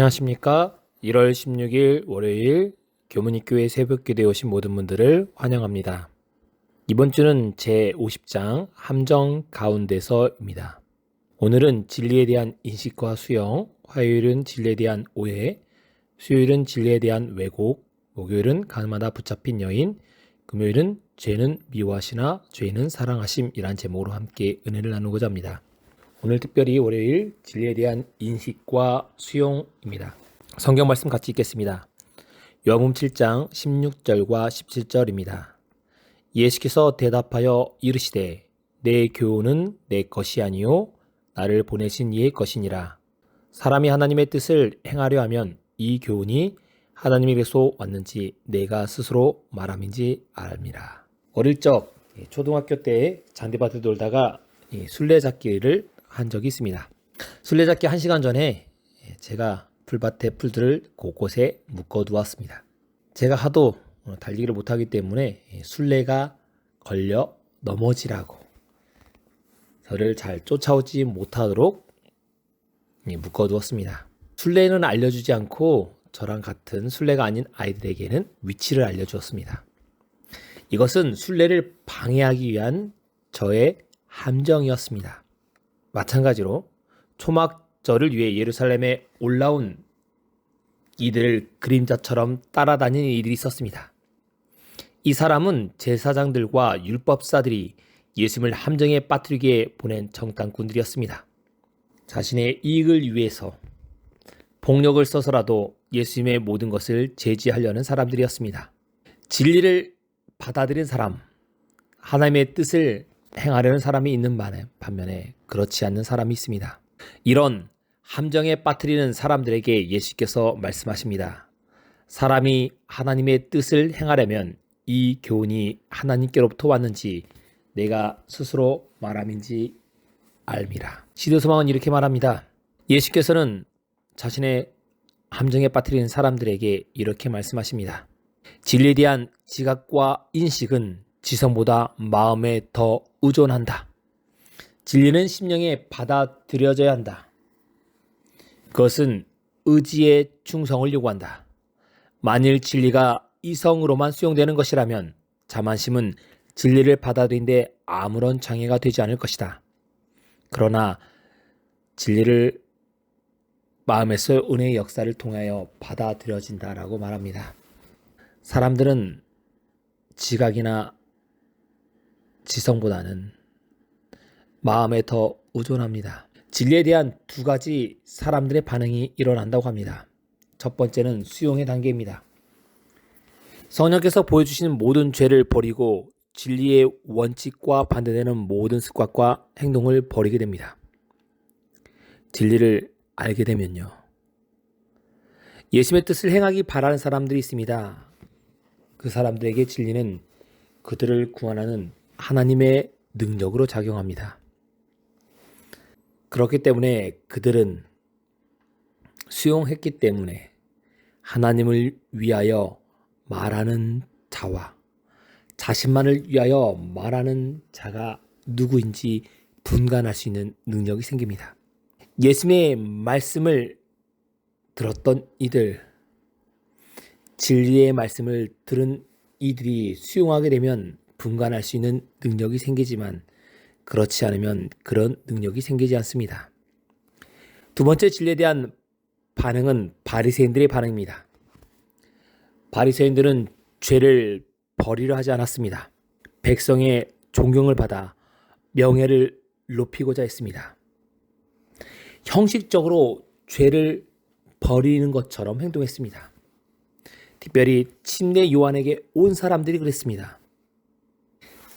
안녕하십니까? 1월 16일 월요일 교문입교회 새벽기도에 오신 모든 분들을 환영합니다. 이번 주는 제50장 함정 가운데서입니다. 오늘은 진리에 대한 인식과 수용, 화요일은 진리에 대한 오해, 수요일은 진리에 대한 왜곡, 목요일은 가늠하다 붙잡힌 여인, 금요일은 죄는 미워하시나 죄는 사랑하심이란 제목으로 함께 은혜를 나누고자 합니다. 오늘 특별히 월요일 진리에 대한 인식과 수용입니다. 성경 말씀 같이 읽겠습니다. 요한복음 7장 16절과 17절입니다. 예수께서 대답하여 이르시되 내 교훈은 내 것이 아니요 나를 보내신 이의 것이니라. 사람이 하나님의 뜻을 행하려 하면 이 교훈이 하나님에게서 왔는지 내가 스스로 말함인지 알미라. 어릴 적 초등학교 때 잔디밭에 놀다가 술래잡기를 한 적이 있습니다. 술래잡기 1시간 전에 제가 풀밭에 풀들을 곳곳에 묶어 두었습니다. 제가 하도 달리기를 못하기 때문에 술래가 걸려 넘어지라고 저를 잘 쫓아오지 못하도록 묶어 두었습니다. 술래는 알려주지 않고 저랑 같은 술래가 아닌 아이들에게는 위치를 알려주었습니다. 이것은 술래를 방해하기 위한 저의 함정이었습니다. 마찬가지로 초막절을 위해 예루살렘에 올라온 이들을 그림자처럼 따라다니는 이들이 있었습니다. 이 사람은 제사장들과 율법사들이 예수님을 함정에 빠뜨리게 보낸 정탐꾼들이었습니다. 자신의 이익을 위해서 폭력을 써서라도 예수님의 모든 것을 제지하려는 사람들이었습니다. 진리를 받아들인 사람, 하나님의 뜻을 행하려는 사람이 있는 반면에 그렇지 않는 사람이 있습니다. 이런 함정에 빠뜨리는 사람들에게 예수께서 말씀하십니다. 사람이 하나님의 뜻을 행하려면 이 교훈이 하나님께로부터 왔는지 내가 스스로 말함인지 알미라. 시대소망은 이렇게 말합니다. 예수께서는 자신의 함정에 빠뜨리는 사람들에게 이렇게 말씀하십니다. 진리에 대한 지각과 인식은 지성보다 마음에 더 의존한다. 진리는 심령에 받아들여져야 한다. 그것은 의지의 충성을 요구한다. 만일 진리가 이성으로만 수용되는 것이라면 자만심은 진리를 받아들이는데 아무런 장애가 되지 않을 것이다. 그러나 진리를 마음에서 은혜의 역사를 통하여 받아들여진다라고 말합니다. 사람들은 지각이나 지성보다는 마음에 더 의존합니다. 진리에 대한 두 가지 사람들의 반응이 일어난다고 합니다. 첫 번째는 수용의 단계입니다. 성령께서 보여주시는 모든 죄를 버리고 진리의 원칙과 반대되는 모든 습관과 행동을 버리게 됩니다. 진리를 알게 되면요. 예수님의 뜻을 행하기 바라는 사람들이 있습니다. 그 사람들에게 진리는 그들을 구원하는 하나님의 능력으로 작용합니다. 그렇기 때문에 그들은 수용했기 때문에 하나님을 위하여 말하는 자와 자신만을 위하여 말하는 자가 누구인지 분간할 수 있는 능력이 생깁니다. 예수님의 말씀을 들었던 이들, 진리의 말씀을 들은 이들이 수용하게 되면 분간할 수 있는 능력이 생기지만 그렇지 않으면 그런 능력이 생기지 않습니다. 두 번째 진리에 대한 반응은 바리새인들의 반응입니다. 바리새인들은 죄를 버리려 하지 않았습니다. 백성의 존경을 받아 명예를 높이고자 했습니다. 형식적으로 죄를 버리는 것처럼 행동했습니다. 특별히 침례 요한에게 온 사람들이 그랬습니다.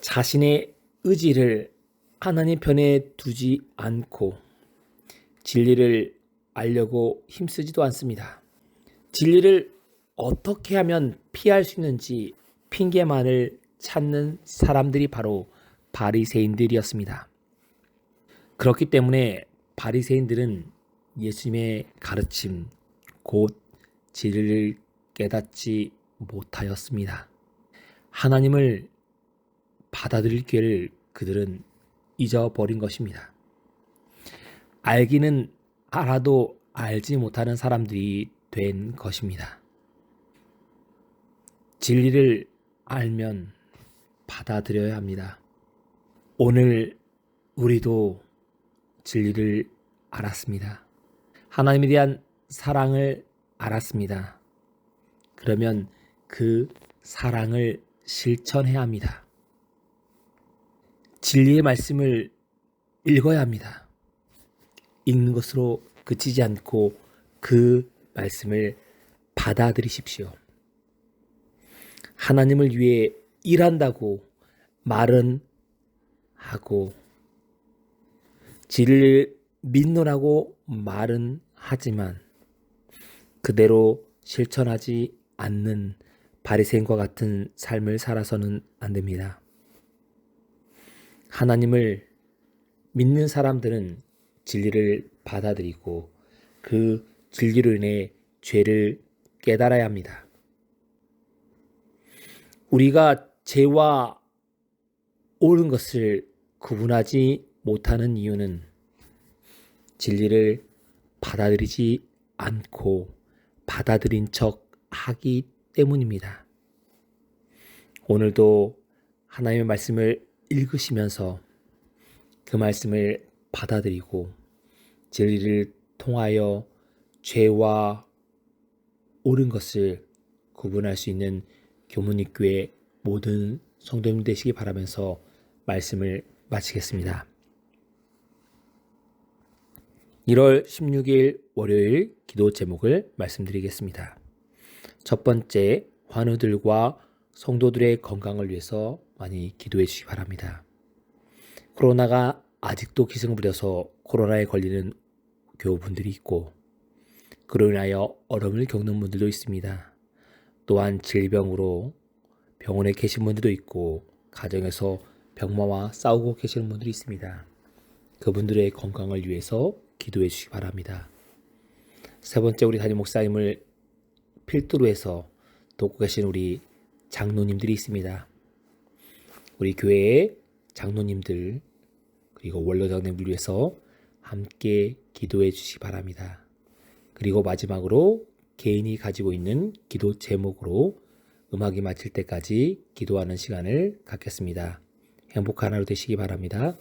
자신의 의지를 하나님 편에 두지 않고 진리를 알려고 힘쓰지도 않습니다. 진리를 어떻게 하면 피할 수 있는지 핑계만을 찾는 사람들이 바로 바리새인들이었습니다. 그렇기 때문에 바리새인들은 예수님의 가르침, 곧 진리를 깨닫지 못하였습니다. 하나님을 받아들일 기회를 그들은 잊어버린 것입니다. 알기는 알아도 알지 못하는 사람들이 된 것입니다. 진리를 알면 받아들여야 합니다. 오늘 우리도 진리를 알았습니다. 하나님에 대한 사랑을 알았습니다. 그러면 그 사랑을 실천해야 합니다. 진리의 말씀을 읽어야 합니다. 읽는 것으로 그치지 않고 그 말씀을 받아들이십시오. 하나님을 위해 일한다고 말은 하고 진리를 믿노라고 말은 하지만 그대로 실천하지 않는 바리새인과 같은 삶을 살아서는 안 됩니다. 하나님을 믿는 사람들은 진리를 받아들이고 그 진리로 인해 죄를 깨달아야 합니다. 우리가 죄와 옳은 것을 구분하지 못하는 이유는 진리를 받아들이지 않고 받아들인 척 하기 때문입니다. 오늘도 하나님의 말씀을 읽으시면서 그 말씀을 받아들이고 진리를 통하여 죄와 옳은 것을 구분할 수 있는 교문입교회 모든 성도님 되시기 바라면서 말씀을 마치겠습니다. 1월 16일 월요일 기도 제목을 말씀드리겠습니다. 첫 번째, 환우들과 성도들의 건강을 위해서 많이 기도해 주시기 바랍니다. 코로나가 아직도 기승을 부려서 코로나에 걸리는 교우분들이 있고 그로 인하여 어려움을 겪는 분들도 있습니다. 또한 질병으로 병원에 계신 분들도 있고 가정에서 병마와 싸우고 계시는 분들이 있습니다. 그분들의 건강을 위해서 기도해 주시기 바랍니다. 세 번째, 우리 담임 목사님을 필두로 해서 돕고 계신 우리 장로님들이 있습니다. 우리 교회의 장로님들 그리고 원로장님들 위해서 함께 기도해 주시기 바랍니다. 그리고 마지막으로 개인이 가지고 있는 기도 제목으로 음악이 마칠 때까지 기도하는 시간을 갖겠습니다. 행복한 하루 되시기 바랍니다.